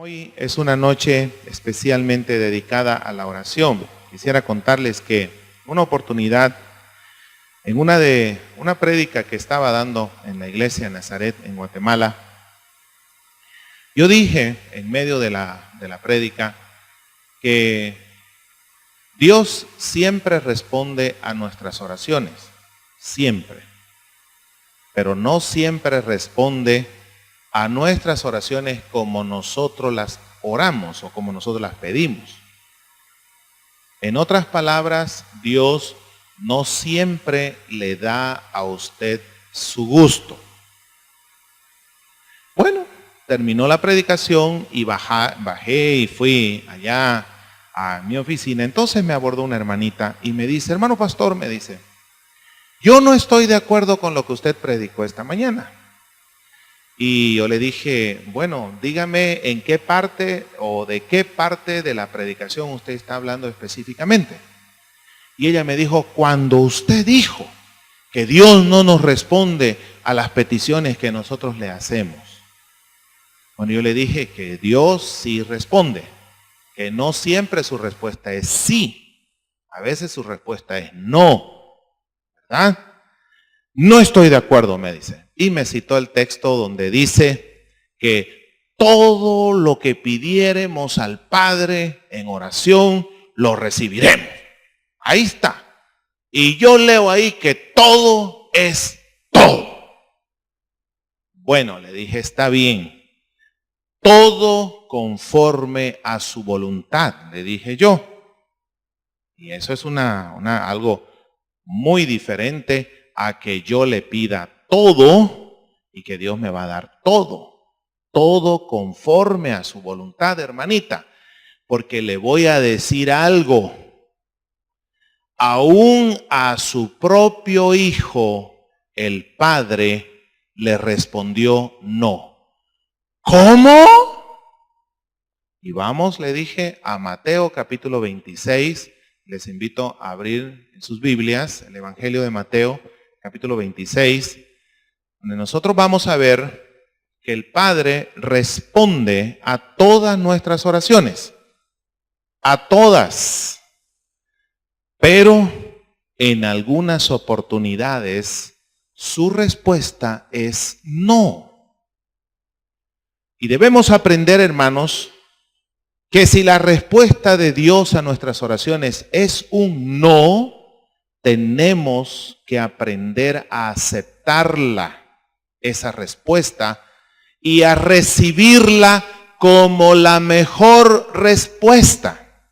Hoy es una noche especialmente dedicada a la oración. Quisiera contarles que una oportunidad en una prédica que estaba dando en la iglesia de Nazaret en Guatemala, yo dije en medio de la prédica que Dios siempre responde a nuestras oraciones, siempre, pero no siempre responde a nuestras oraciones como nosotros las oramos o como nosotros las pedimos. En otras palabras, Dios no siempre le da a usted su gusto. Bueno, terminó la predicación y bajé y fui allá a mi oficina. Entonces me abordó una hermanita y me dice, hermano pastor, me dice, yo no estoy de acuerdo con lo que usted predicó esta mañana. Y yo le dije, bueno, dígame en qué parte o de qué parte de la predicación usted está hablando específicamente. Y ella me dijo, cuando usted dijo que Dios no nos responde a las peticiones que nosotros le hacemos. Bueno, yo le dije que Dios sí responde, que no siempre su respuesta es sí, a veces su respuesta es no, ¿verdad? No estoy de acuerdo, me dice. Y me citó el texto donde dice que todo lo que pidiéremos al Padre en oración, lo recibiremos. Ahí está. Y yo leo ahí que todo es todo. Bueno, le dije, está bien. Todo conforme a su voluntad, le dije yo. Y eso es algo muy diferente a que yo le pida todo y que Dios me va a dar todo. Todo conforme a su voluntad, hermanita. Porque le voy a decir algo. Aún a su propio hijo, el padre le respondió no. ¿Cómo? Y vamos, le dije, a Mateo capítulo 26. Les invito a abrir en sus Biblias el Evangelio de Mateo capítulo 26, donde nosotros vamos a ver que el Padre responde a todas nuestras oraciones, a todas, pero en algunas oportunidades su respuesta es no. Y debemos aprender, hermanos, que si la respuesta de Dios a nuestras oraciones es un no, tenemos que aprender a aceptarla, esa respuesta, y a recibirla como la mejor respuesta.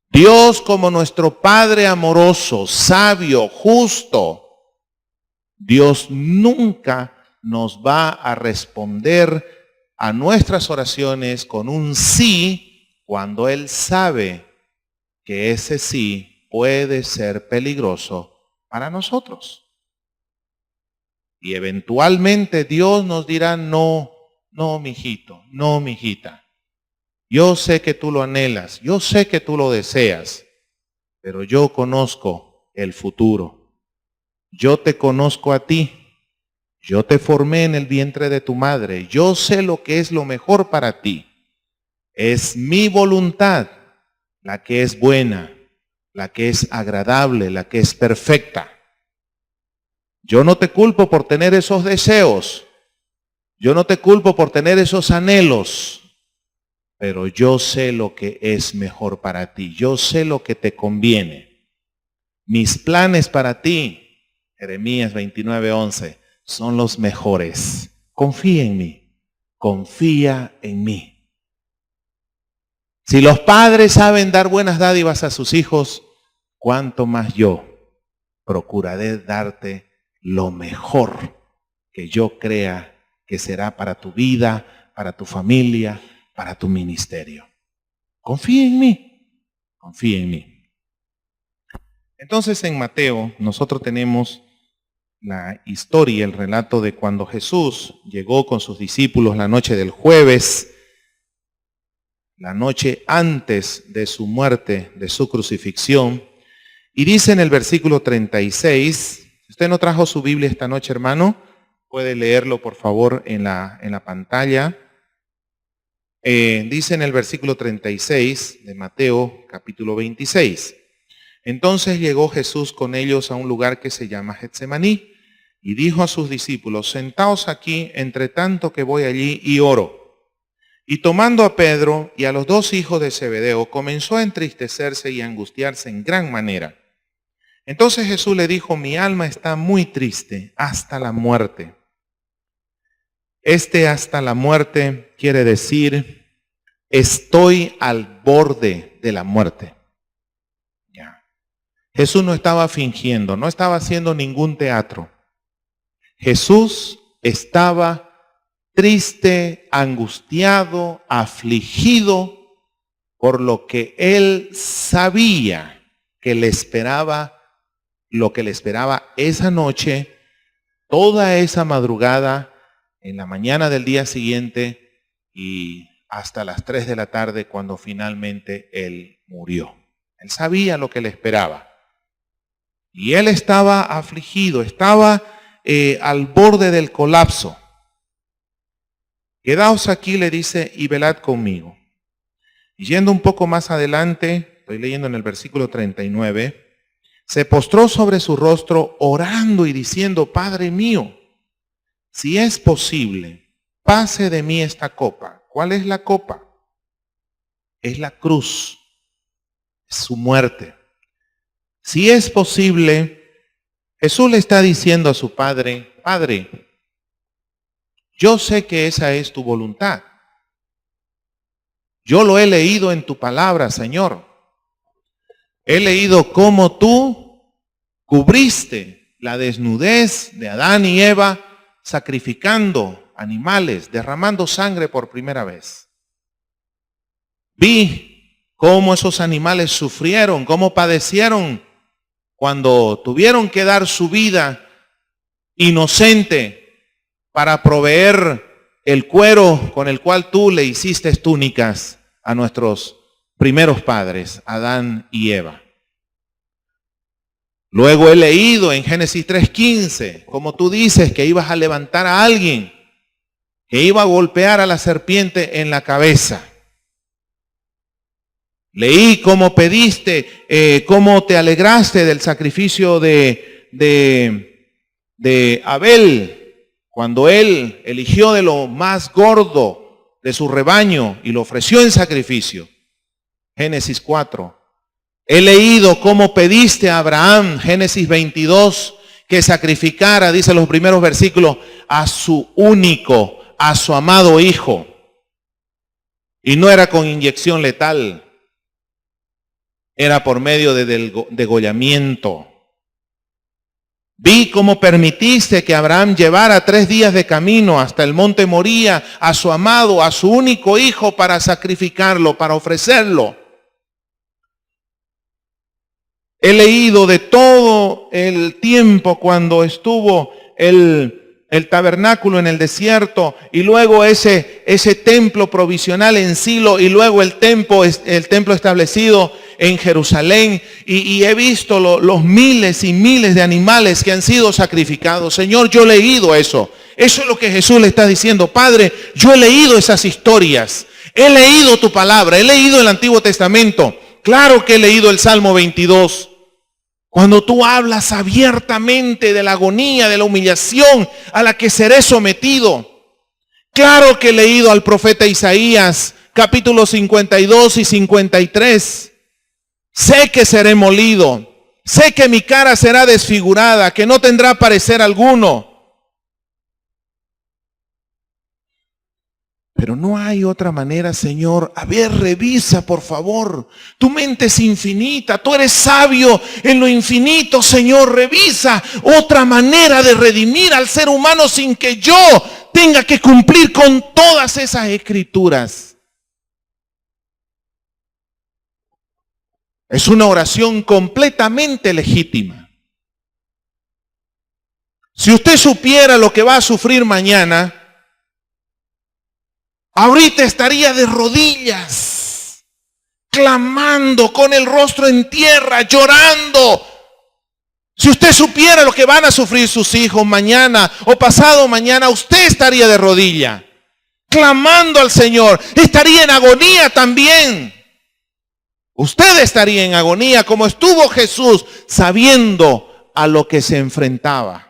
Dios, como nuestro Padre amoroso, sabio, justo, Dios nunca nos va a responder a nuestras oraciones con un sí cuando Él sabe que ese sí puede ser peligroso para nosotros. Y eventualmente Dios nos dirá, no, mijito, no, mijita. Yo sé que tú lo anhelas, yo sé que tú lo deseas, pero yo conozco el futuro. Yo te conozco a ti. Yo te formé en el vientre de tu madre. Yo sé lo que es lo mejor para ti. Es mi voluntad la que es buena, la que es agradable, la que es perfecta. Yo no te culpo por tener esos deseos. Yo no te culpo por tener esos anhelos. Pero yo sé lo que es mejor para ti. Yo sé lo que te conviene. Mis planes para ti, Jeremías 29:11, son los mejores. Confía en mí. Confía en mí. Si los padres saben dar buenas dádivas a sus hijos, cuánto más yo procuraré darte lo mejor que yo crea que será para tu vida, para tu familia, para tu ministerio. Confía en mí, confía en mí. Entonces en Mateo nosotros tenemos la historia, el relato de cuando Jesús llegó con sus discípulos la noche del jueves, la noche antes de su muerte, de su crucifixión. Y dice en el versículo 36, si usted no trajo su Biblia esta noche, hermano, puede leerlo por favor en la pantalla. Dice en el versículo 36 de Mateo capítulo 26. Entonces llegó Jesús con ellos a un lugar que se llama Getsemaní y dijo a sus discípulos, sentaos aquí entre tanto que voy allí y oro. Y tomando a Pedro y a los 2 hijos de Zebedeo, comenzó a entristecerse y a angustiarse en gran manera. Entonces Jesús le dijo, mi alma está muy triste hasta la muerte. Hasta la muerte quiere decir, estoy al borde de la muerte. Ya. Jesús no estaba fingiendo, no estaba haciendo ningún teatro. Jesús estaba triste, angustiado, afligido por lo que él sabía que le esperaba, lo que le esperaba esa noche, toda esa madrugada, en la mañana del día siguiente y hasta las 3 de la tarde cuando finalmente él murió. Él sabía lo que le esperaba. Y él estaba afligido, estaba al borde del colapso. Quedaos aquí, le dice, y velad conmigo. Y yendo un poco más adelante, estoy leyendo en el versículo 39, se postró sobre su rostro orando y diciendo, Padre mío, si es posible, pase de mí esta copa. ¿Cuál es la copa? Es la cruz, es su muerte. Si es posible, Jesús le está diciendo a su Padre, Padre, yo sé que esa es tu voluntad. Yo lo he leído en tu palabra, Señor. He leído cómo tú cubriste la desnudez de Adán y Eva sacrificando animales, derramando sangre por primera vez. Vi cómo esos animales sufrieron, cómo padecieron cuando tuvieron que dar su vida inocente para proveer el cuero con el cual tú le hiciste túnicas a nuestros primeros padres, Adán y Eva. Luego he leído en Génesis 3:15, como tú dices que ibas a levantar a alguien, que iba a golpear a la serpiente en la cabeza. Leí cómo pediste, cómo te alegraste del sacrificio de Abel, cuando él eligió de lo más gordo de su rebaño y lo ofreció en sacrificio. Génesis 4. He leído cómo pediste a Abraham, Génesis 22, que sacrificara, dice los primeros versículos, a su único, a su amado hijo. Y no era con inyección letal, era por medio de degollamiento. Vi cómo permitiste que Abraham llevara 3 días de camino hasta el monte Moría a su amado, a su único hijo para sacrificarlo, para ofrecerlo. He leído de todo el tiempo cuando estuvo el tabernáculo en el desierto y luego ese templo provisional en Silo y luego el templo establecido en Jerusalén y he visto los miles y miles de animales que han sido sacrificados. Señor, yo he leído eso. Eso es lo que Jesús le está diciendo. Padre, yo he leído esas historias. He leído tu palabra. He leído el Antiguo Testamento. Claro que he leído el Salmo 22. Cuando tú hablas abiertamente de la agonía, de la humillación a la que seré sometido. Claro que he leído al profeta Isaías, capítulos 52 y 53. Sé que seré molido, sé que mi cara será desfigurada, que no tendrá parecer alguno. Pero no hay otra manera, Señor. A ver, revisa, por favor. Tu mente es infinita, tú eres sabio en lo infinito, Señor. Revisa otra manera de redimir al ser humano sin que yo tenga que cumplir con todas esas escrituras. Es una oración completamente legítima. Si usted supiera lo que va a sufrir mañana, ahorita estaría de rodillas, clamando con el rostro en tierra, llorando. Si usted supiera lo que van a sufrir sus hijos mañana o pasado mañana, usted estaría de rodilla, clamando al Señor. Estaría en agonía también. Usted estaría en agonía como estuvo Jesús, sabiendo a lo que se enfrentaba.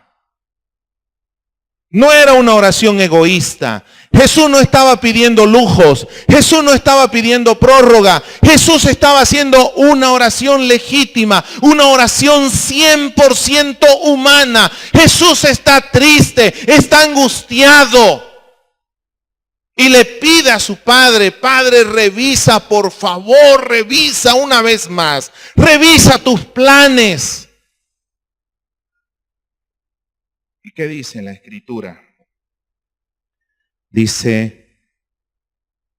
No era una oración egoísta. Jesús no estaba pidiendo lujos. Jesús no estaba pidiendo prórroga. Jesús estaba haciendo una oración legítima, una oración 100% humana. Jesús está triste, está angustiado. Y le pide a su Padre: Padre, revisa, por favor, revisa una vez más. Revisa tus planes. ¿Y qué dice la Escritura? Dice: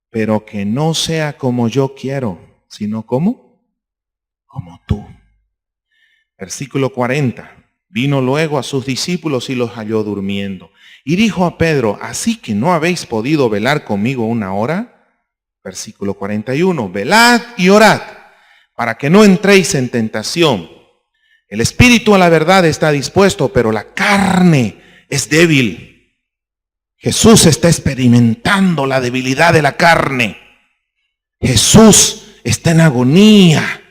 pero que no sea como yo quiero, sino como tú. Versículo 40. Vino luego a sus discípulos y los halló durmiendo. Y dijo a Pedro: ¿así que no habéis podido velar conmigo una hora? Versículo 41. Velad y orad, para que no entréis en tentación. El espíritu a la verdad está dispuesto, pero la carne es débil. Jesús está experimentando la debilidad de la carne. Jesús está en agonía,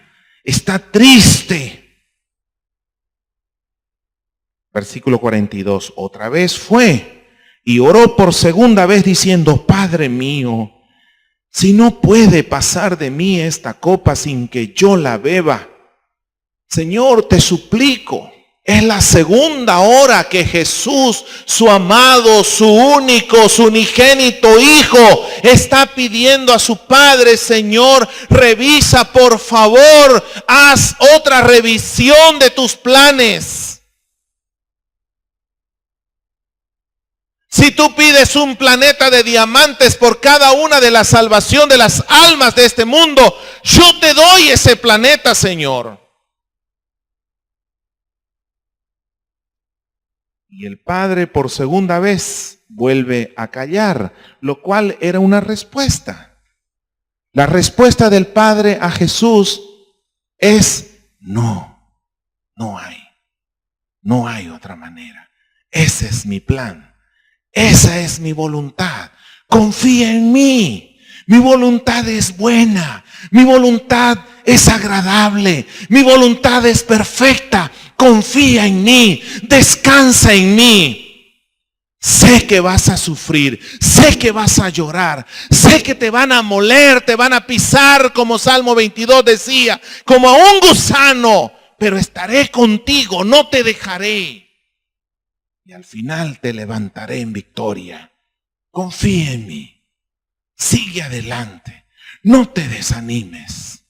está triste. Versículo 42. Otra vez fue y oró por segunda vez diciendo: Padre mío, si no puede pasar de mí esta copa sin que yo la beba, Señor, te suplico. Es la segunda hora que Jesús, su amado, su único, su unigénito Hijo, está pidiendo a su Padre: Señor, revisa, por favor, haz otra revisión de tus planes. Si tú pides un planeta de diamantes por cada una de la salvación de las almas de este mundo, yo te doy ese planeta, Señor. Y el Padre por segunda vez vuelve a callar, lo cual era una respuesta. La respuesta del Padre a Jesús es: no hay otra manera. Ese es mi plan. Esa es mi voluntad. Confía en mí. Mi voluntad es buena. Mi voluntad es agradable. Mi voluntad es perfecta. Confía en mí. Descansa en mí. Sé que vas a sufrir. Sé que vas a llorar. Sé que te van a moler, te van a pisar, como Salmo 22 decía, como a un gusano. Pero estaré contigo, no te dejaré. Y al final te levantaré en victoria. Confía en mí. Sigue adelante. No te desanimes.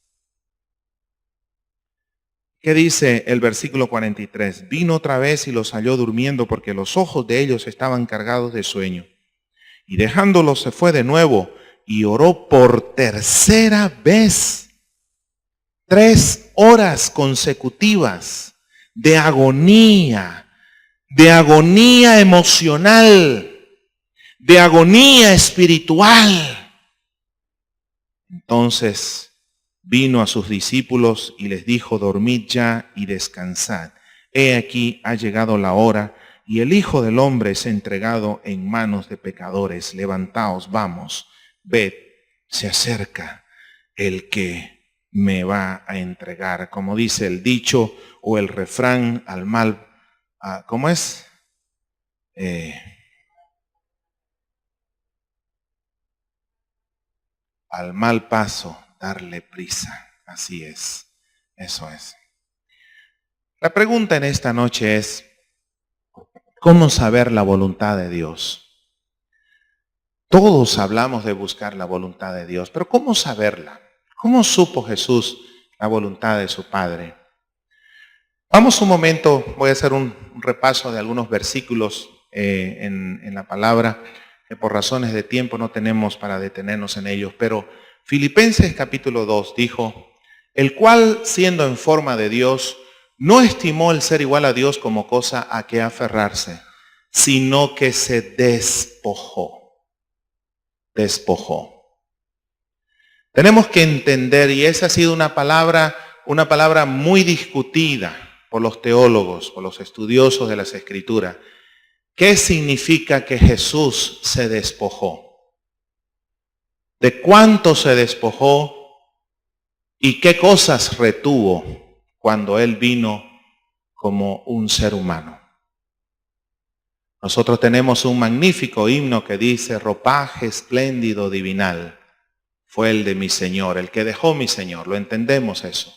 ¿Qué dice el versículo 43? Vino otra vez y los halló durmiendo, porque los ojos de ellos estaban cargados de sueño. Y dejándolos se fue de nuevo y oró por tercera vez. 3 horas consecutivas de agonía emocional, de agonía espiritual. Entonces vino a sus discípulos y les dijo: dormid ya y descansad. He aquí ha llegado la hora y el Hijo del Hombre es entregado en manos de pecadores. Levantaos, vamos, ved, se acerca el que me va a entregar. Como dice el dicho o el refrán: al mal, ¿cómo es? Al mal paso, darle prisa. Así es. Eso es. La pregunta en esta noche es: ¿cómo saber la voluntad de Dios? Todos hablamos de buscar la voluntad de Dios, pero ¿cómo saberla? ¿Cómo supo Jesús la voluntad de su Padre? Vamos un momento, voy a hacer un repaso de algunos versículos en la palabra, que por razones de tiempo no tenemos para detenernos en ellos, pero Filipenses capítulo 2 dijo: el cual, siendo en forma de Dios, no estimó el ser igual a Dios como cosa a que aferrarse, sino que se despojó. Tenemos que entender, y esa ha sido una palabra muy discutida por los teólogos, por los estudiosos de las Escrituras. ¿Qué significa que Jesús se despojó? de cuánto se despojó y qué cosas retuvo cuando Él vino como un ser humano. Nosotros tenemos un magnífico himno que dice: ropaje espléndido divinal fue el de mi Señor, el que dejó mi Señor. Lo entendemos eso.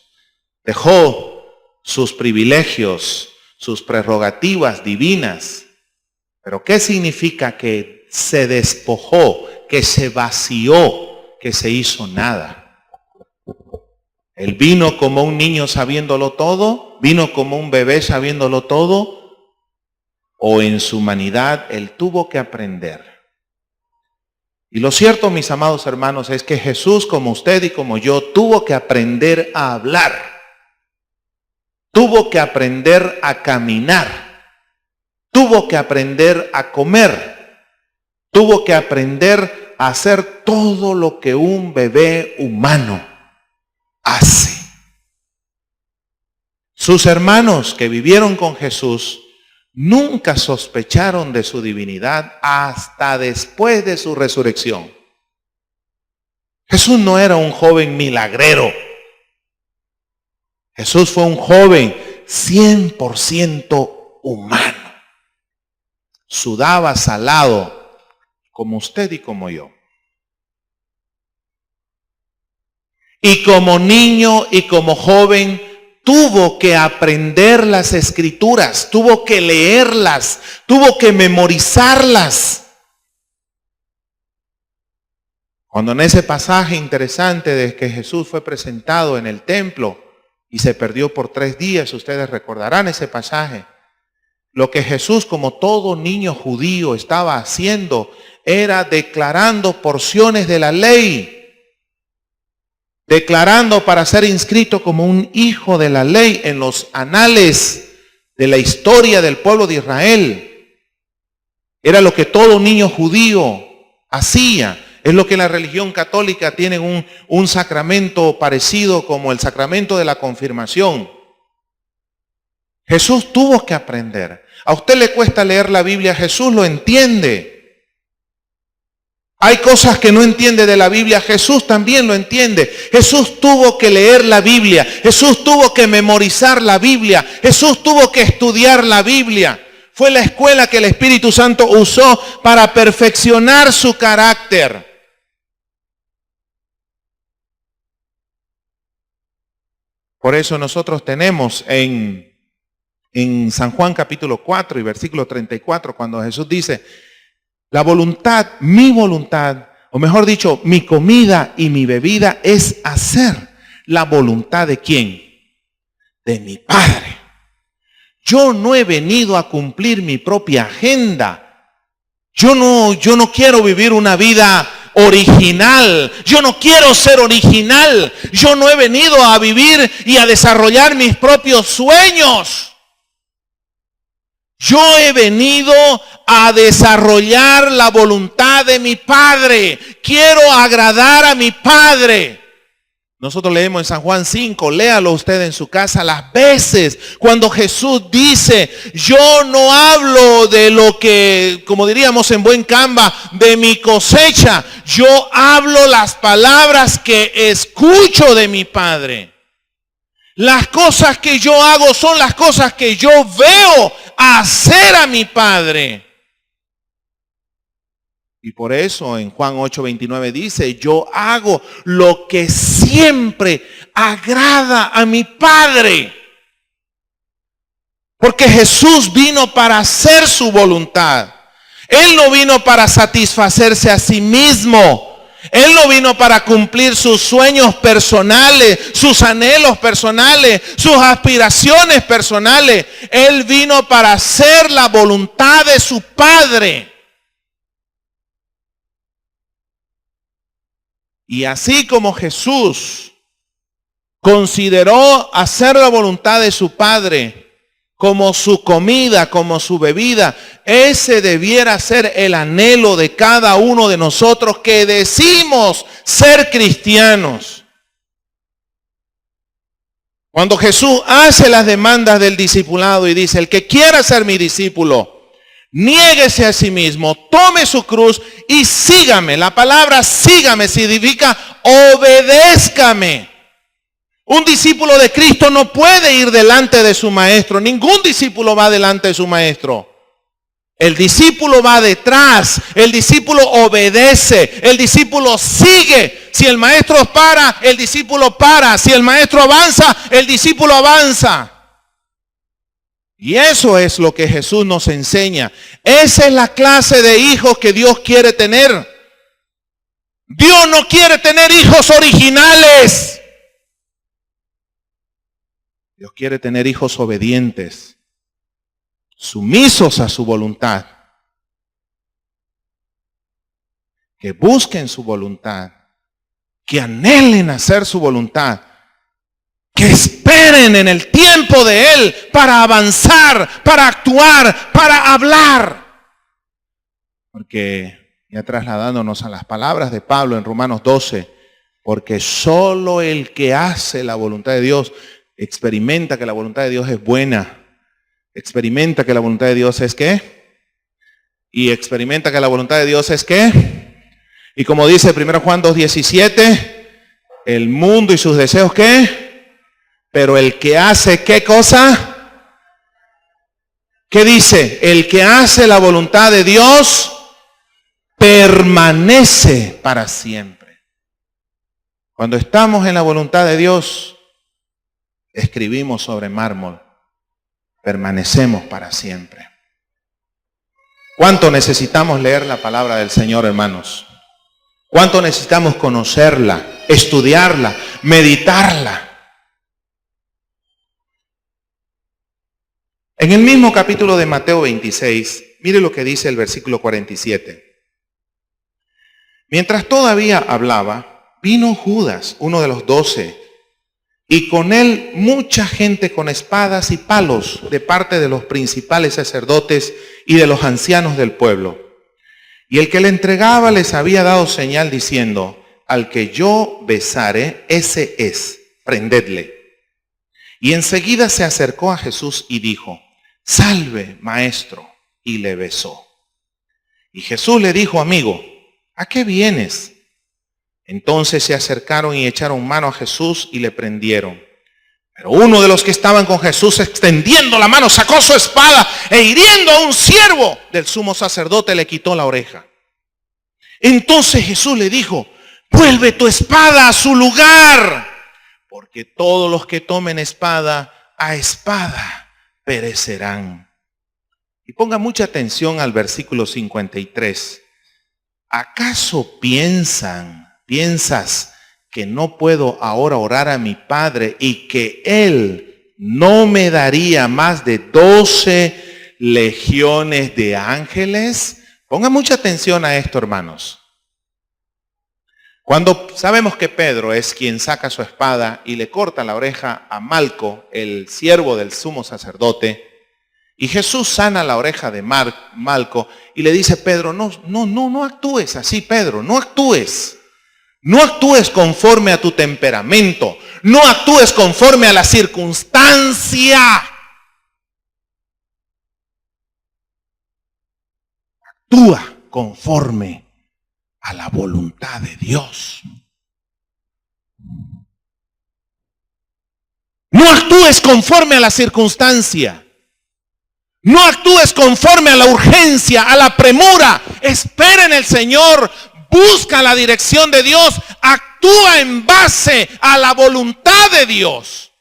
Dejó sus privilegios, sus prerrogativas divinas. Pero ¿qué significa que se despojó, que se vació, que se hizo nada? Él vino como un niño sabiéndolo todo, vino como un bebé sabiéndolo todo, o en su humanidad Él tuvo que aprender. Y lo cierto, mis amados hermanos, es que Jesús, como usted y como yo, tuvo que aprender a hablar. Tuvo que aprender a caminar. Tuvo que aprender a comer. Tuvo que aprender a hacer todo lo que un bebé humano hace. Sus hermanos que vivieron con Jesús nunca sospecharon de su divinidad hasta después de su resurrección. Jesús no era un joven milagrero. Jesús fue un joven 100% humano. Sudaba salado como usted y como yo. Y como niño y como joven tuvo que aprender las escrituras, tuvo que leerlas, tuvo que memorizarlas. Cuando en ese pasaje interesante de que Jesús fue presentado en el templo y se perdió por 3 días, ustedes recordarán ese pasaje. Lo que Jesús, como todo niño judío, estaba haciendo era declarando porciones de la ley. Declarando para ser inscrito como un hijo de la ley en los anales de la historia del pueblo de Israel. Era lo que todo niño judío hacía. Es lo que la religión católica tiene un sacramento parecido como el sacramento de la confirmación. Jesús tuvo que aprender. A usted le cuesta leer la Biblia, Jesús lo entiende. Hay cosas que no entiende de la Biblia, Jesús también lo entiende. Jesús tuvo que leer la Biblia, Jesús tuvo que memorizar la Biblia, Jesús tuvo que estudiar la Biblia. Fue la escuela que el Espíritu Santo usó para perfeccionar su carácter. Por eso nosotros tenemos en San Juan capítulo 4 y versículo 34, cuando Jesús dice: la voluntad, mi voluntad, o mejor dicho, mi comida y mi bebida es hacer la voluntad ¿de quién? De mi Padre. Yo no he venido a cumplir mi propia agenda. Yo no quiero vivir una vida original. Yo no quiero ser original. Yo no he venido a vivir y a desarrollar mis propios sueños. Yo he venido a desarrollar la voluntad de mi Padre. Quiero agradar a mi Padre. Nosotros leemos en San Juan 5, léalo usted en su casa las veces cuando Jesús dice: yo no hablo de lo que, como diríamos en buen Canva, de mi cosecha. Yo hablo las palabras que escucho de mi Padre. Las cosas que yo hago son las cosas que yo veo hacer a mi Padre. Y por eso en Juan 8:29 dice: yo hago lo que siempre agrada a mi Padre. Porque Jesús vino para hacer su voluntad. Él no vino para satisfacerse a sí mismo. Él no vino para cumplir sus sueños personales, sus anhelos personales, sus aspiraciones personales. Él vino para hacer la voluntad de su Padre. Y así como Jesús consideró hacer la voluntad de su Padre como su comida, como su bebida, ese debiera ser el anhelo de cada uno de nosotros que decimos ser cristianos. Cuando Jesús hace las demandas del discipulado y dice: el que quiera ser mi discípulo, niéguese a sí mismo, tome su cruz y sígame. La palabra sígame significa obedézcame. Un discípulo de Cristo no puede ir delante de su maestro. Ningún discípulo va delante de su maestro. El discípulo va detrás, el discípulo obedece, el discípulo sigue. Si el maestro para, el discípulo para. Si el maestro avanza, el discípulo avanza. Y eso es lo que Jesús nos enseña. Esa es la clase de hijos que Dios quiere tener. Dios no quiere tener hijos originales. Dios quiere tener hijos obedientes, sumisos a su voluntad, que busquen su voluntad, que anhelen hacer su voluntad, que esperen en el tiempo de Él para avanzar, para actuar, para hablar. Porque ya trasladándonos a las palabras de Pablo en Romanos 12, porque solo el que hace la voluntad de Dios experimenta que la voluntad de Dios es buena. Experimenta que la voluntad de Dios es ¿qué? Y experimenta que la voluntad de Dios es ¿qué? Y como dice 1 Juan 2:17, el mundo y sus deseos ¿qué? Pero el que hace ¿qué cosa? ¿Qué dice? El que hace la voluntad de Dios permanece para siempre. Cuando estamos en la voluntad de Dios, escribimos sobre mármol, permanecemos para siempre. ¿Cuánto necesitamos leer la palabra del Señor, hermanos? ¿Cuánto necesitamos conocerla, estudiarla, meditarla? En el mismo capítulo de Mateo 26, mire lo que dice el versículo 47. Mientras todavía hablaba, vino Judas, uno de los 12, y con él mucha gente con espadas y palos de parte de los principales sacerdotes y de los ancianos del pueblo. Y el que le entregaba les había dado señal diciendo, al que yo besare, ese es, prendedle. Y enseguida se acercó a Jesús y dijo, salve, maestro, y le besó. Y Jesús le dijo, amigo, ¿a qué vienes? Entonces se acercaron y echaron mano a Jesús y le prendieron. Pero uno de los que estaban con Jesús, extendiendo la mano, sacó su espada e hiriendo a un siervo del sumo sacerdote, le quitó la oreja. Entonces Jesús le dijo, vuelve tu espada a su lugar, porque todos los que tomen espada, a espada perecerán. Y ponga mucha atención al versículo 53. ¿Acaso piensas que no puedo ahora orar a mi Padre y que Él no me daría más de 12 legiones de ángeles? Ponga mucha atención a esto, hermanos. Cuando sabemos que Pedro es quien saca su espada y le corta la oreja a Malco, el siervo del sumo sacerdote, y Jesús sana la oreja de Malco y le dice, Pedro, no actúes así, Pedro, no actúes. No actúes conforme a tu temperamento. No actúes conforme a la circunstancia. Actúa conforme a la voluntad de Dios. No actúes conforme a la circunstancia. No actúes conforme a la urgencia, a la premura. Espera en el Señor. Busca la dirección de Dios. Actúa en base a la voluntad de Dios.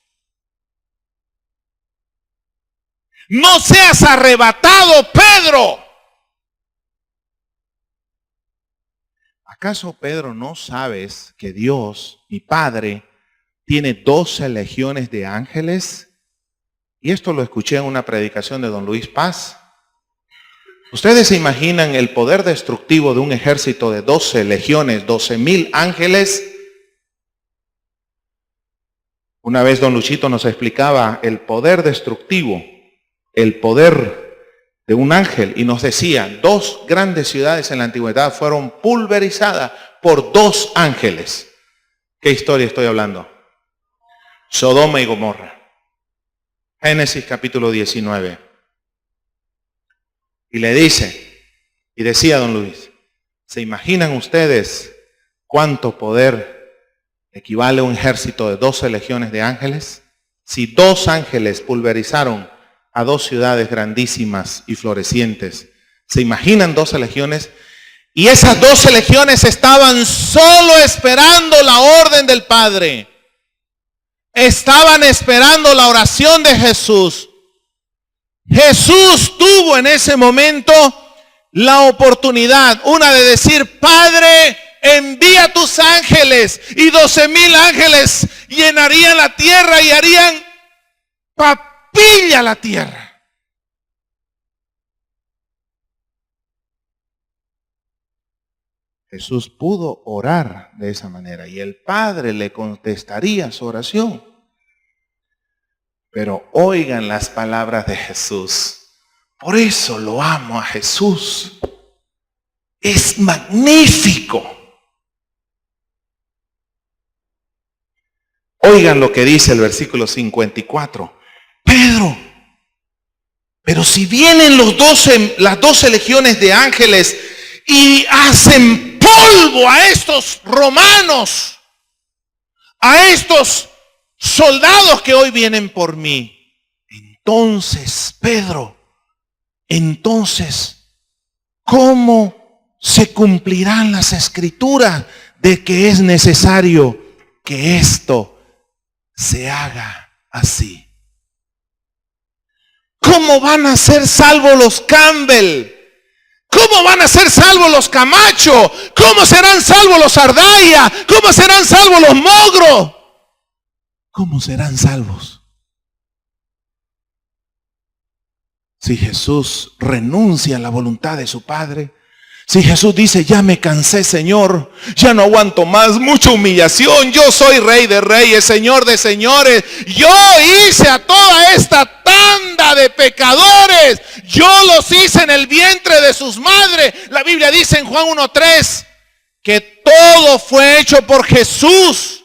No seas arrebatado, Pedro. ¿Acaso, Pedro, no sabes que Dios, mi Padre, tiene 12 legiones de ángeles? Y esto lo escuché en una predicación de don Luis Paz. ¿Ustedes se imaginan el poder destructivo de un ejército de 12 legiones, 12,000 ángeles? Una vez don Luchito nos explicaba el poder destructivo, el poder de un ángel, y nos decía, 2 grandes ciudades en la antigüedad fueron pulverizadas por 2 ángeles. ¿Qué historia estoy hablando? Sodoma y Gomorra. Génesis capítulo 19. Y le dice, y decía don Luis, ¿se imaginan ustedes cuánto poder equivale a un ejército de 12 legiones de ángeles? Si 2 ángeles pulverizaron a 2 ciudades grandísimas y florecientes, ¿se imaginan 12 legiones? Y esas 12 legiones estaban solo esperando la orden del Padre. Estaban esperando la oración de Jesús. Jesús tuvo en ese momento la oportunidad, una de decir, Padre, envía tus ángeles, y 12,000 ángeles llenarían la tierra y harían papilla la tierra. Jesús pudo orar de esa manera y el Padre le contestaría su oración. Pero oigan las palabras de Jesús. Por eso lo amo a Jesús. Es magnífico. Oigan lo que dice el versículo 54. Pedro, pero si vienen las 12 legiones de ángeles y hacen polvo a estos romanos, a estos soldados que hoy vienen por mí, entonces, Pedro, entonces, ¿cómo se cumplirán las escrituras de que es necesario que esto se haga así? ¿Cómo van a ser salvos los Campbell? ¿Cómo van a ser salvos los Camacho? ¿Cómo serán salvos los Ardaya? ¿Cómo serán salvos los Mogro? ¿Cómo serán salvos? Si Jesús renuncia a la voluntad de su Padre, si Jesús dice, ya me cansé, Señor, ya no aguanto más, mucha humillación, yo soy Rey de Reyes, Señor de Señores, yo hice a toda esta tanda de pecadores, yo los hice en el vientre de sus madres. La Biblia dice en Juan 1:3 que todo fue hecho por Jesús.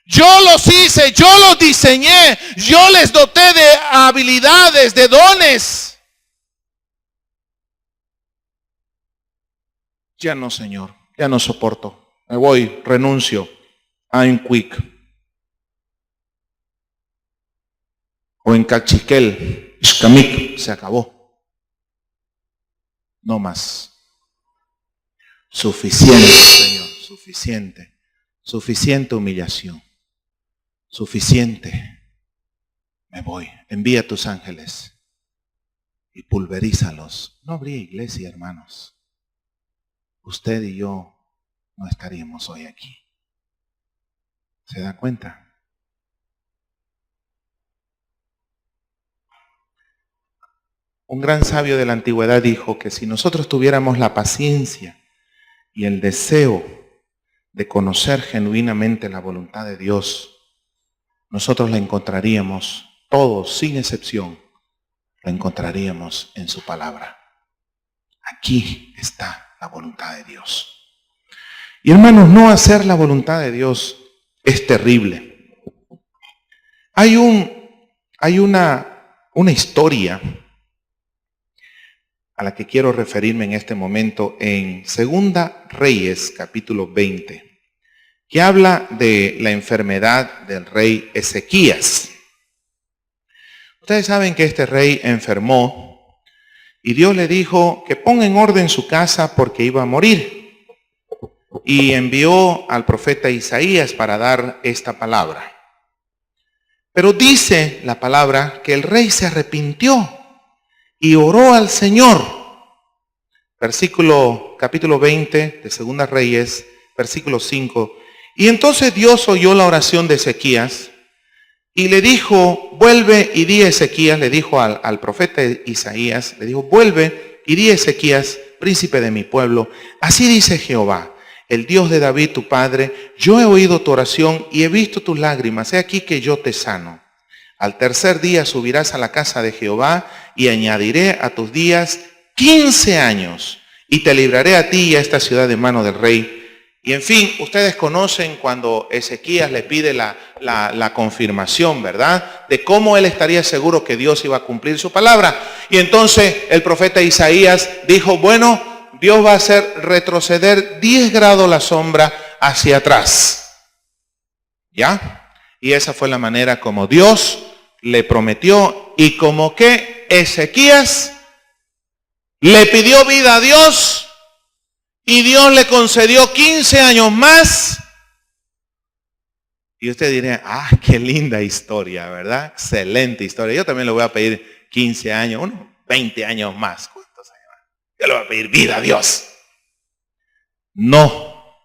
Yo los hice, yo los diseñé, yo les doté de habilidades, de dones. Ya no, Señor, ya no soporto. Me voy, renuncio. I'm quick. O en Cachiquel, Xcamic, se acabó. No más. Suficiente, Señor, suficiente. Suficiente humillación. Suficiente. Me voy. Envía tus ángeles y pulverízalos. No habría iglesia, hermanos. Usted y yo no estaríamos hoy aquí. ¿Se da cuenta? Un gran sabio de la antigüedad dijo que si nosotros tuviéramos la paciencia y el deseo de conocer genuinamente la voluntad de Dios, nosotros la encontraríamos, todos sin excepción, la encontraríamos en su palabra. Aquí está la voluntad de Dios. Y hermanos, no hacer la voluntad de Dios es terrible. Hay una historia a la que quiero referirme en este momento en 2 Reyes, capítulo 20, que habla de la enfermedad del rey Ezequías. Ustedes saben que este rey enfermó y Dios le dijo que ponga en orden su casa porque iba a morir. Y envió al profeta Isaías para dar esta palabra. Pero dice la palabra que el rey se arrepintió y oró al Señor. Capítulo 20 de 2 Reyes, versículo 5. Y entonces Dios oyó la oración de Ezequías y le dijo, vuelve y di a Ezequías, le dijo al profeta Isaías, le dijo, vuelve y di a Ezequías, príncipe de mi pueblo, así dice Jehová, el Dios de David tu padre, yo he oído tu oración y he visto tus lágrimas, he aquí que yo te sano. Al tercer día subirás a la casa de Jehová y añadiré a tus días 15 años y te libraré a ti y a esta ciudad de mano del rey Y en fin, ustedes conocen cuando Ezequías le pide la confirmación, ¿verdad? De cómo él estaría seguro que Dios iba a cumplir su palabra. Y entonces el profeta Isaías dijo, bueno, Dios va a hacer retroceder 10 grados la sombra hacia atrás. ¿Ya? Y esa fue la manera como Dios le prometió y como que Ezequías le pidió vida a Dios. Y Dios le concedió 15 años más. Y usted diría, qué linda historia, ¿verdad? Excelente historia. Yo también le voy a pedir 15 años, unos 20 años más. ¿Cuántos años más? Yo le voy a pedir vida a Dios. No.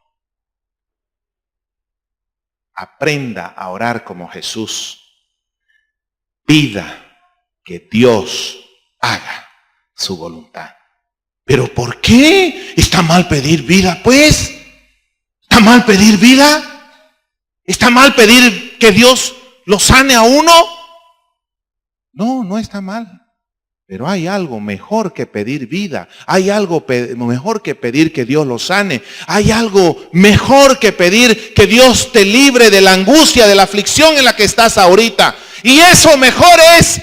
Aprenda a orar como Jesús. Pida que Dios haga su voluntad. ¿Pero por qué? ¿Está mal pedir vida, pues? ¿Está mal pedir vida? ¿Está mal pedir que Dios lo sane a uno? No, no está mal. Pero hay algo mejor que pedir vida. Hay algo mejor que pedir que Dios lo sane. Hay algo mejor que pedir que Dios te libre de la angustia, de la aflicción en la que estás ahorita. Y eso mejor es...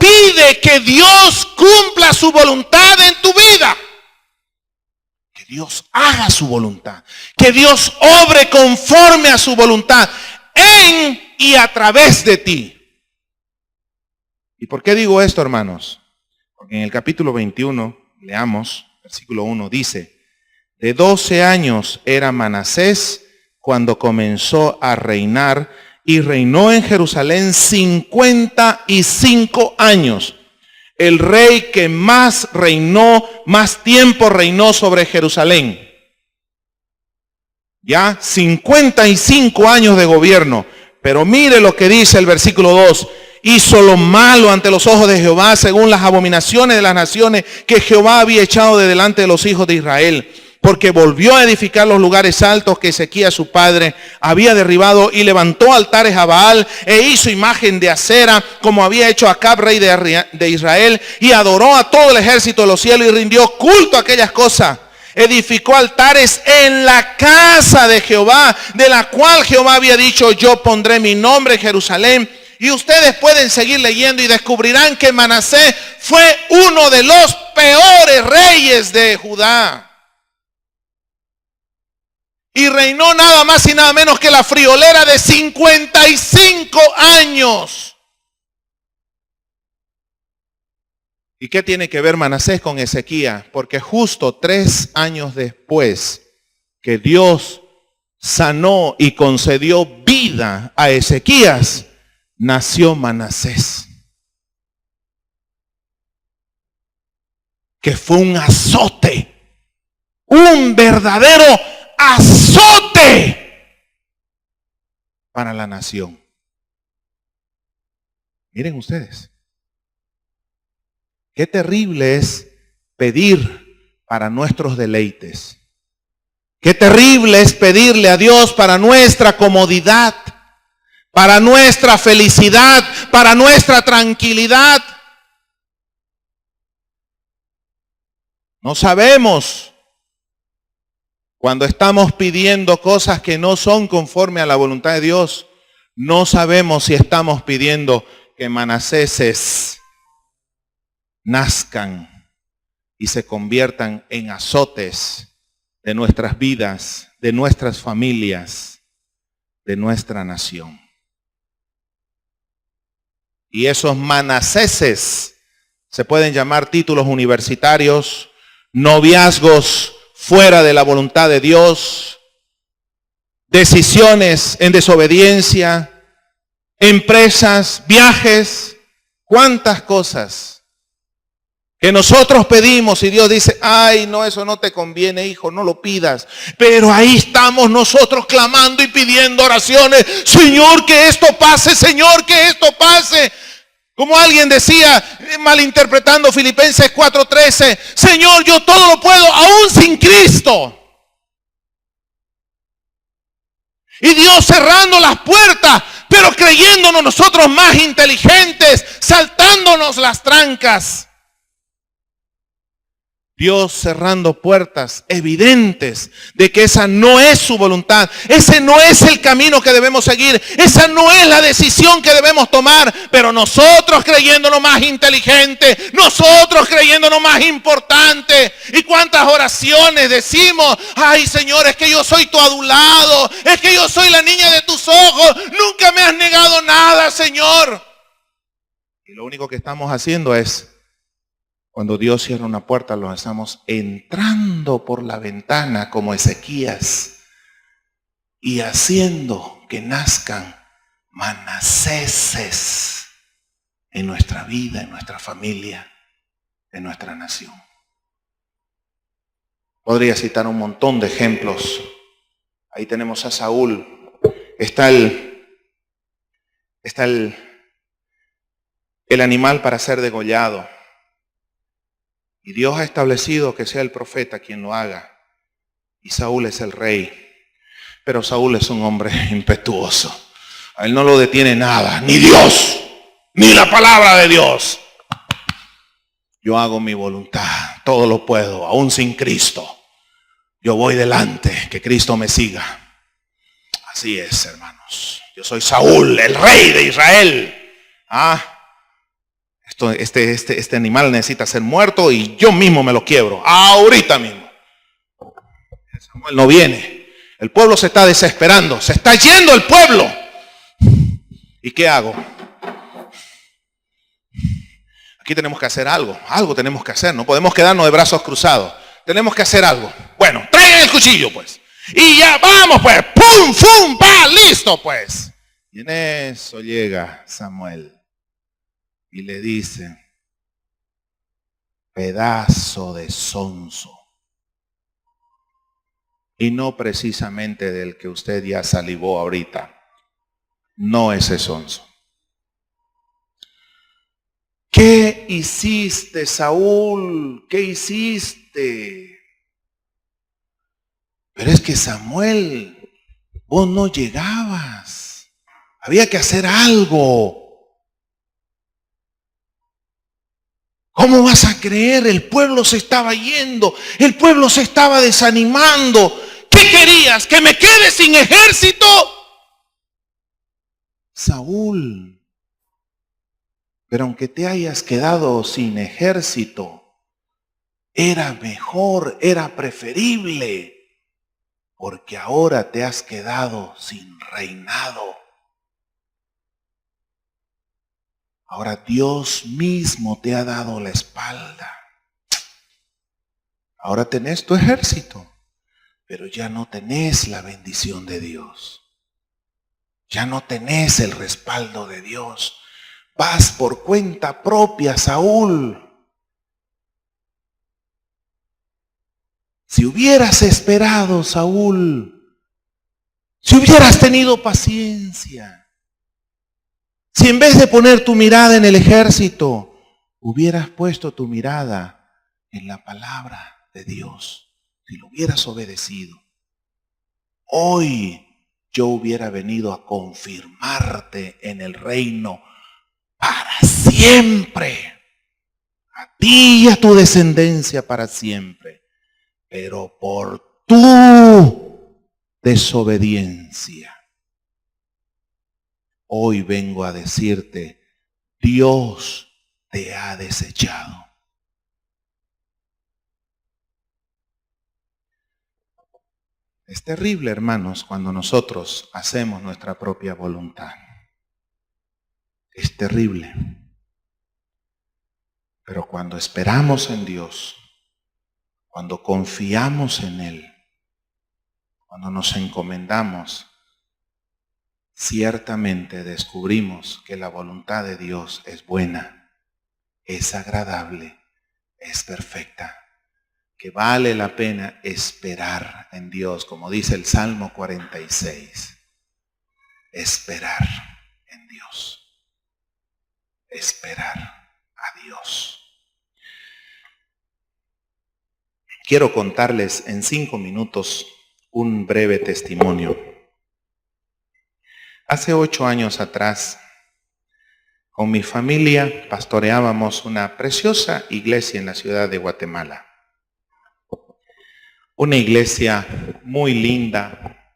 Pide que Dios cumpla su voluntad en tu vida. Que Dios haga su voluntad. Que Dios obre conforme a su voluntad en y a través de ti. ¿Y por qué digo esto, hermanos? Porque en el capítulo 21, leamos, versículo 1, dice, de 12 años era Manasés cuando comenzó a reinar y reinó en Jerusalén 55 años. El rey que más tiempo reinó sobre Jerusalén. Ya, 55 años de gobierno. Pero mire lo que dice el versículo 2. Hizo lo malo ante los ojos de Jehová según las abominaciones de las naciones que Jehová había echado de delante de los hijos de Israel. Porque volvió a edificar los lugares altos que Ezequías su padre había derribado y levantó altares a Baal e hizo imagen de acera como había hecho Acab, rey de Israel, y adoró a todo el ejército de los cielos y rindió culto a aquellas cosas. Edificó altares en la casa de Jehová, de la cual Jehová había dicho, yo pondré mi nombre en Jerusalén. Y ustedes pueden seguir leyendo y descubrirán que Manasés fue uno de los peores reyes de Judá. Y reinó nada más y nada menos que la friolera de 55 años. ¿Y qué tiene que ver Manasés con Ezequías? Porque justo 3 años después que Dios sanó y concedió vida a Ezequías, nació Manasés. Que fue un azote, un verdadero azote para la nación. Miren ustedes, qué terrible es pedir para nuestros deleites. Qué terrible es pedirle a Dios para nuestra comodidad, para nuestra felicidad, para nuestra tranquilidad. No sabemos cuando estamos pidiendo cosas que no son conforme a la voluntad de Dios. No sabemos si estamos pidiendo que Manaséses nazcan y se conviertan en azotes de nuestras vidas, de nuestras familias, de nuestra nación. Y esos Manaséses se pueden llamar títulos universitarios, noviazgos fuera de la voluntad de Dios, decisiones en desobediencia, empresas, viajes, cuántas cosas que nosotros pedimos y Dios dice, ay, no, eso no te conviene, hijo, no lo pidas. Pero ahí estamos nosotros clamando y pidiendo oraciones, Señor, que esto pase, Señor, que esto pase. Como alguien decía, malinterpretando Filipenses 4:13, Señor, yo todo lo puedo, aún sin Cristo. Y Dios cerrando las puertas, pero creyéndonos nosotros más inteligentes, saltándonos las trancas. Dios cerrando puertas evidentes de que esa no es su voluntad. Ese no es el camino que debemos seguir. Esa no es la decisión que debemos tomar. Pero nosotros creyéndonos más inteligente, nosotros creyéndonos más importante. ¿Y cuántas oraciones decimos? Ay, Señor, es que yo soy tu adulado. Es que yo soy la niña de tus ojos. Nunca me has negado nada, Señor. Y lo único que estamos haciendo es, cuando Dios cierra una puerta, lo estamos entrando por la ventana como Ezequías y haciendo que nazcan Manaséses en nuestra vida, en nuestra familia, en nuestra nación. Podría citar un montón de ejemplos. Ahí tenemos a Saúl. Está el animal para ser degollado. Y Dios ha establecido que sea el profeta quien lo haga. Y Saúl es el rey. Pero Saúl es un hombre impetuoso. A él no lo detiene nada. Ni Dios. Ni la palabra de Dios. Yo hago mi voluntad. Todo lo puedo. Aún sin Cristo. Yo voy delante. Que Cristo me siga. Así es, hermanos. Yo soy Saúl, el rey de Israel. Este animal necesita ser muerto y yo mismo me lo quiebro. Ahorita mismo. Samuel no viene. El pueblo se está desesperando. Se está yendo el pueblo. ¿Y qué hago? Aquí tenemos que hacer algo. Algo tenemos que hacer. No podemos quedarnos de brazos cruzados. Tenemos que hacer algo. Bueno, traigan el cuchillo pues. Y ya vamos pues. ¡Pum! ¡Fum! ¡Va! ¡Listo pues! Y en eso llega Samuel. Y le dice, pedazo de sonso. Y no precisamente del que usted ya salivó ahorita. No ese sonso. ¿Qué hiciste, Saúl? ¿Qué hiciste? Pero es que Samuel, vos no llegabas. Había que hacer algo. ¿Cómo vas a creer? El pueblo se estaba yendo. El pueblo se estaba desanimando. ¿Qué querías? ¿Que me quede sin ejército? Saúl, pero aunque te hayas quedado sin ejército, era mejor, era preferible, porque ahora te has quedado sin reinado. Ahora Dios mismo te ha dado la espalda. Ahora tenés tu ejército, pero ya no tenés la bendición de Dios. Ya no tenés el respaldo de Dios. Vas por cuenta propia, Saúl. Si hubieras esperado, Saúl, si hubieras tenido paciencia, si en vez de poner tu mirada en el ejército, hubieras puesto tu mirada en la palabra de Dios, si lo hubieras obedecido, hoy yo hubiera venido a confirmarte en el reino para siempre, a ti y a tu descendencia para siempre, pero por tu desobediencia. Hoy vengo a decirte, Dios te ha desechado. Es terrible, hermanos, cuando nosotros hacemos nuestra propia voluntad. Es terrible. Pero cuando esperamos en Dios, cuando confiamos en Él, cuando nos encomendamos, ciertamente descubrimos que la voluntad de Dios es buena, es agradable, es perfecta, que vale la pena esperar en Dios, como dice el Salmo 46. Esperar en Dios. Esperar a Dios. Quiero contarles en 5 minutos un breve testimonio. Hace 8 años atrás, con mi familia pastoreábamos una preciosa iglesia en la ciudad de Guatemala. Una iglesia muy linda,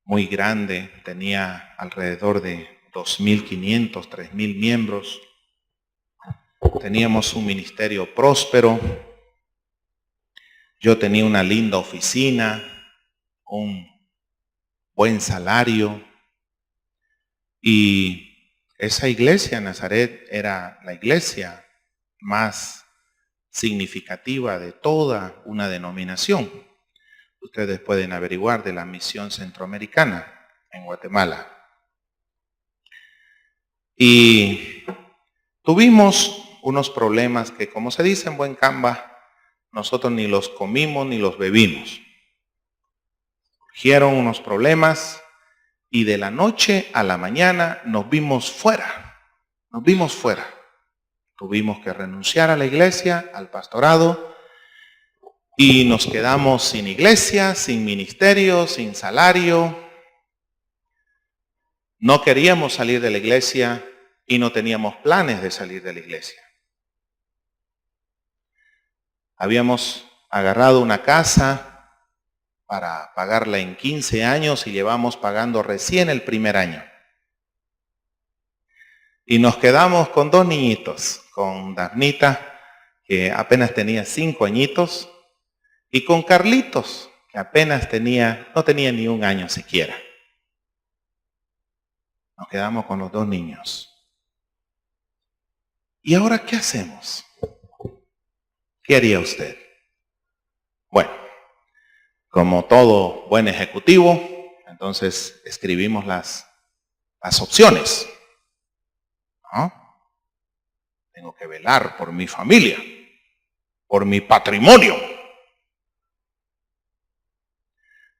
muy grande, tenía alrededor de 2.500, 3.000 miembros. Teníamos un ministerio próspero. Yo tenía una linda oficina, un buen salario. Y esa iglesia, Nazaret, era la iglesia más significativa de toda una denominación. Ustedes pueden averiguar de la Misión Centroamericana en Guatemala. Y tuvimos unos problemas que, como se dice en buen camba, nosotros ni los comimos ni los bebimos. Surgieron unos problemas y de la noche a la mañana nos vimos fuera. Tuvimos que renunciar a la iglesia, al pastorado, y nos quedamos sin iglesia, sin ministerio, sin salario. No queríamos salir de la iglesia y no teníamos planes de salir de la iglesia. Habíamos agarrado una casa para pagarla en 15 años y llevamos pagando recién el primer año. Y nos quedamos con 2 niñitos, con Dafnita, que apenas tenía 5 añitos, y con Carlitos, que apenas no tenía ni 1 año siquiera. Nos quedamos con los 2 niños. ¿Y ahora qué hacemos? ¿Qué haría usted? Bueno, como todo buen ejecutivo, entonces escribimos las opciones. ¿No? Tengo que velar por mi familia, por mi patrimonio.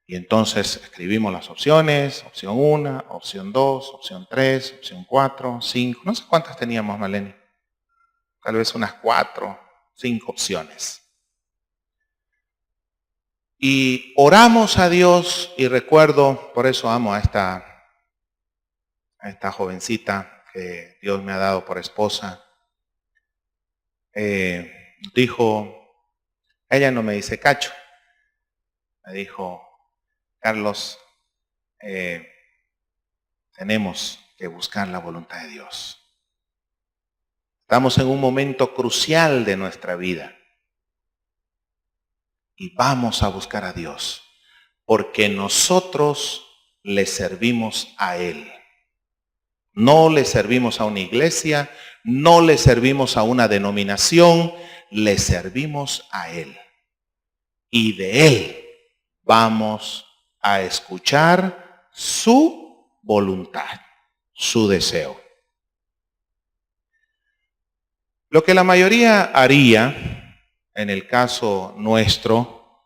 Y entonces escribimos las opciones, opción 1, opción 2, opción 3, opción 4, 5, no sé cuántas teníamos, Maleni. Tal vez unas 4, 5 opciones. Y oramos a Dios, y recuerdo, por eso amo a esta jovencita que Dios me ha dado por esposa. Dijo, ella no me dice Cacho, me dijo, Carlos, tenemos que buscar la voluntad de Dios. Estamos en un momento crucial de nuestra vida y vamos a buscar a Dios porque nosotros le servimos a Él. No le servimos a una iglesia, no le servimos a una denominación, le servimos a Él. Y de Él vamos a escuchar su voluntad, su deseo. Lo que la mayoría haría, en el caso nuestro,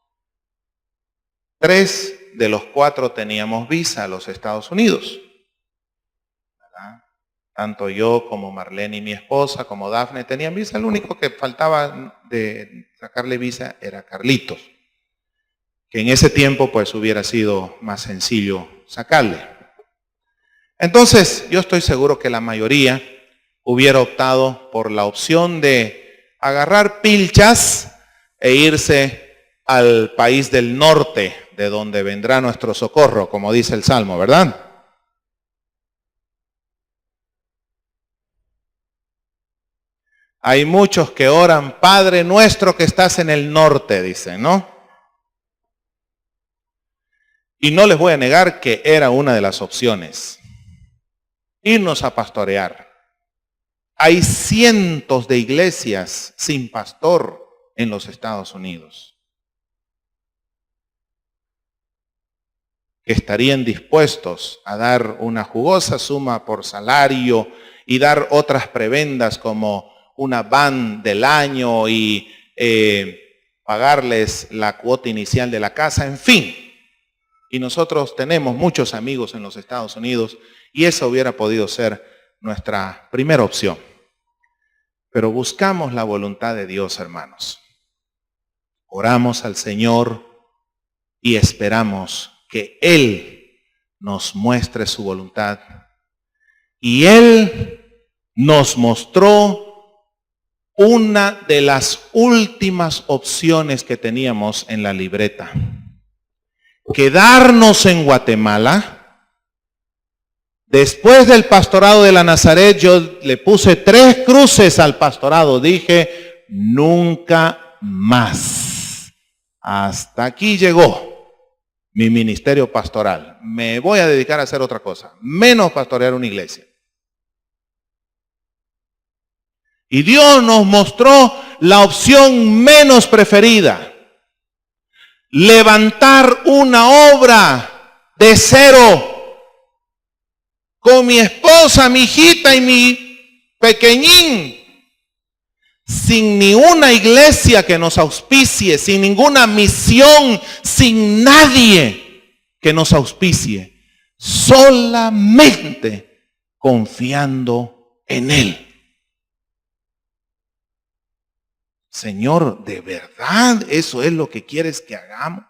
3 de los 4 teníamos visa a los Estados Unidos. ¿Verdad? Tanto yo como Marlene y mi esposa, como Dafne tenían visa. El único que faltaba de sacarle visa era Carlitos, que en ese tiempo pues hubiera sido más sencillo sacarle. Entonces yo estoy seguro que la mayoría hubiera optado por la opción de agarrar pilchas e irse al país del norte, de donde vendrá nuestro socorro, como dice el Salmo, ¿verdad? Hay muchos que oran, Padre nuestro que estás en el norte, dicen, ¿no? Y no les voy a negar que era una de las opciones. Irnos a pastorear. Hay cientos de iglesias sin pastor en los Estados Unidos que estarían dispuestos a dar una jugosa suma por salario y dar otras prebendas como una van del año y pagarles la cuota inicial de la casa, en fin. Y nosotros tenemos muchos amigos en los Estados Unidos y esa hubiera podido ser nuestra primera opción. Pero buscamos la voluntad de Dios, hermanos. Oramos al Señor y esperamos que Él nos muestre su voluntad. Y Él nos mostró una de las últimas opciones que teníamos en la libreta. Quedarnos en Guatemala. Después del pastorado de la Nazaret, yo le puse 3 cruces al pastorado. Dije, nunca más. Hasta aquí llegó mi ministerio pastoral. Me voy a dedicar a hacer otra cosa, menos pastorear una iglesia. Y Dios nos mostró la opción menos preferida. Levantar una obra de cero. Con mi esposa, mi hijita y mi pequeñín. Sin ni una iglesia que nos auspicie, sin ninguna misión, sin nadie que nos auspicie. Solamente confiando en Él. Señor, ¿de verdad eso es lo que quieres que hagamos?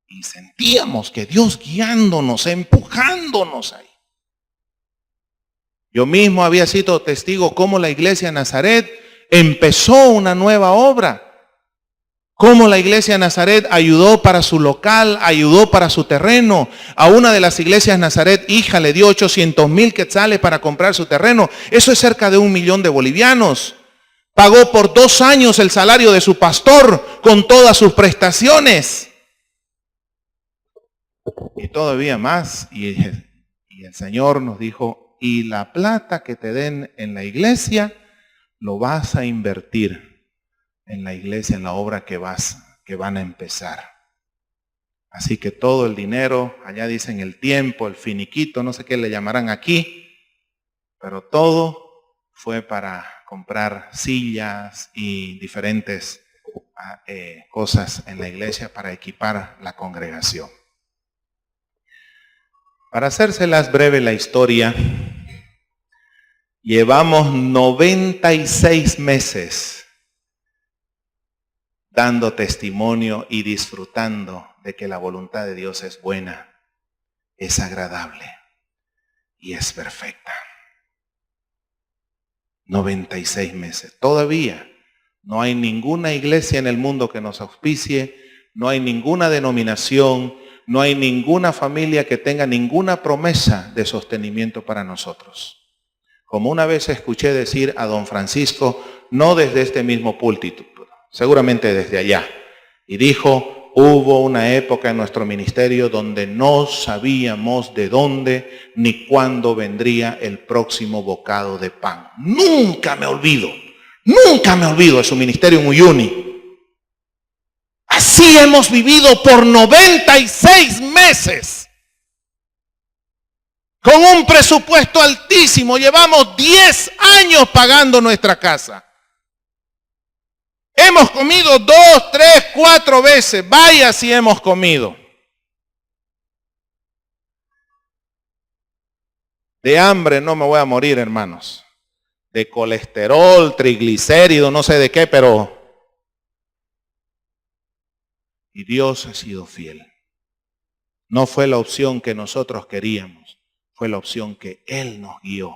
Y sentíamos que Dios guiándonos, empujándonos ahí. Yo mismo había sido testigo cómo la iglesia de Nazaret empezó una nueva obra. Cómo la iglesia de Nazaret ayudó para su local, ayudó para su terreno. A una de las iglesias de Nazaret, hija, le dio 800,000 quetzales para comprar su terreno. Eso es cerca de 1 millón de bolivianos. Pagó por 2 años el salario de su pastor con todas sus prestaciones. Y todavía más. Y el Señor nos dijo, y la plata que te den en la iglesia, lo vas a invertir en la iglesia, en la obra que van a empezar. Así que todo el dinero, allá dicen el tiempo, el finiquito, no sé qué le llamarán aquí, pero todo fue para comprar sillas y diferentes cosas en la iglesia para equipar la congregación. Para hacérselas breve la historia, llevamos 96 meses dando testimonio y disfrutando de que la voluntad de Dios es buena, es agradable y es perfecta. 96 meses. Todavía no hay ninguna iglesia en el mundo que nos auspicie, no hay ninguna denominación, no hay ninguna familia que tenga ninguna promesa de sostenimiento para nosotros. Como una vez escuché decir a don Francisco, no desde este mismo púlpito, seguramente desde allá, y dijo, hubo una época en nuestro ministerio donde no sabíamos de dónde ni cuándo vendría el próximo bocado de pan. Nunca me olvido de su ministerio en Uyuni. Así hemos vivido por 96 meses. Con un presupuesto altísimo, llevamos 10 años pagando nuestra casa. Hemos comido 2, 3, 4 veces. Vaya si hemos comido. De hambre no me voy a morir, hermanos. De colesterol, triglicéridos, no sé de qué, pero... Y Dios ha sido fiel. No fue la opción que nosotros queríamos. Fue la opción que Él nos guió.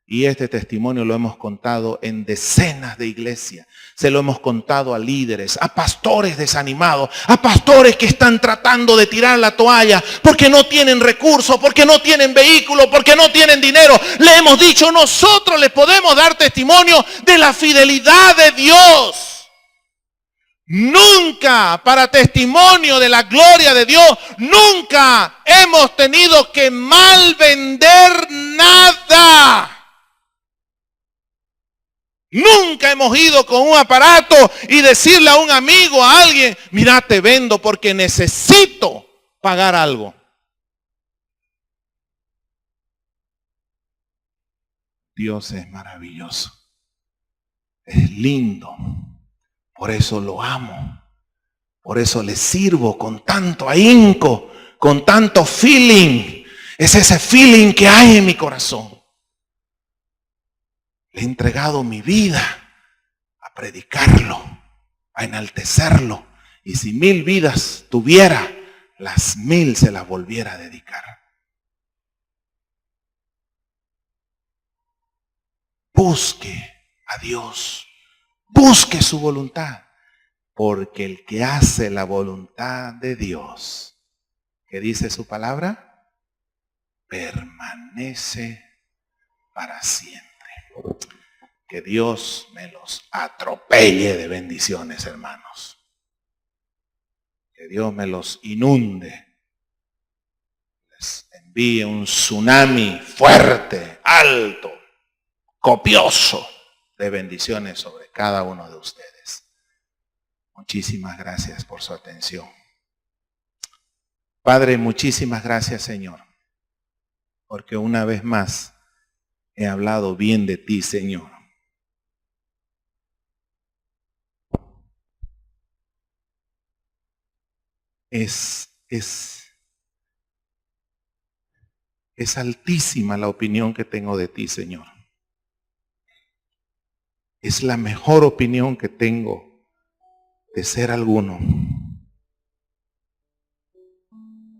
Y este testimonio lo hemos contado en decenas de iglesias. Se lo hemos contado a líderes, a pastores desanimados, a pastores que están tratando de tirar la toalla porque no tienen recursos, porque no tienen vehículos, porque no tienen dinero. Le hemos dicho, nosotros les podemos dar testimonio de la fidelidad de Dios. Nunca, para testimonio de la gloria de Dios, nunca hemos tenido que mal vender nada. Nunca hemos ido con un aparato y decirle a un amigo, a alguien, mira, te vendo porque necesito pagar algo. Dios es maravilloso. Es lindo. Por eso lo amo. Por eso le sirvo con tanto ahínco, con tanto feeling. Es ese feeling que hay en mi corazón. Le he entregado mi vida a predicarlo, a enaltecerlo. Y si 1000 vidas tuviera, las 1000 se las volviera a dedicar. Busque a Dios. Busque su voluntad. Porque el que hace la voluntad de Dios, ¿qué dice su palabra? Permanece para siempre. Que Dios me los atropelle de bendiciones, hermanos. Que Dios me los inunde. Les envíe un tsunami fuerte, alto, copioso de bendiciones sobre cada uno de ustedes. Muchísimas gracias por su atención. Padre, muchísimas gracias, Señor, porque una vez más he hablado bien de ti, Señor. Es altísima la opinión que tengo de ti, Señor. Es la mejor opinión que tengo de ser alguno.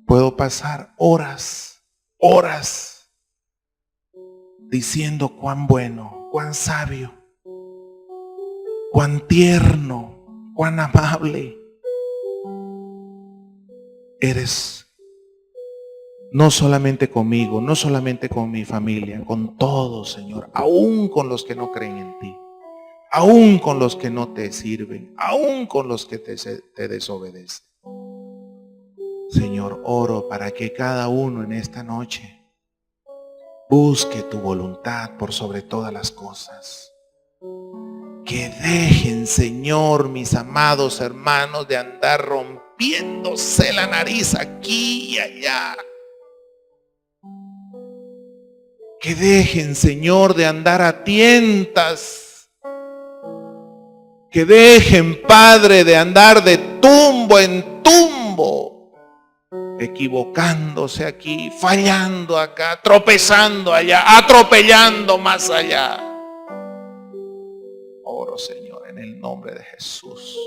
Puedo pasar horas diciendo cuán bueno, cuán sabio, cuán tierno, cuán amable eres. No solamente conmigo, no solamente con mi familia, con todos, Señor, aún con los que no creen en ti, aún con los que no te sirven, aún con los que te desobedecen. Señor, oro para que cada uno en esta noche busque tu voluntad por sobre todas las cosas. Que dejen, Señor, mis amados hermanos, de andar rompiéndose la nariz aquí y allá. Que dejen, Señor, de andar a tientas. Que dejen, Padre, de andar de tumbo en tumbo. Equivocándose aquí, fallando acá, tropezando allá, atropellando más allá. Oro, Señor, en el nombre de Jesús.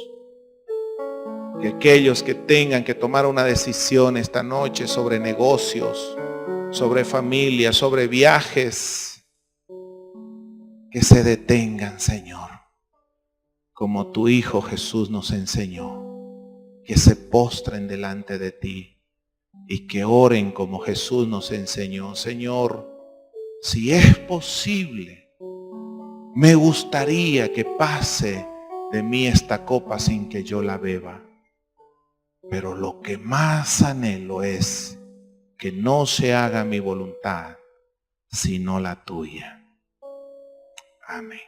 Que aquellos que tengan que tomar una decisión esta noche sobre negocios, sobre familia, sobre viajes, que se detengan, Señor, como tu Hijo Jesús nos enseñó, que se postren delante de ti y que oren como Jesús nos enseñó. Señor, si es posible, me gustaría que pase de mí esta copa sin que yo la beba, pero lo que más anhelo es que no se haga mi voluntad, sino la tuya. Amén.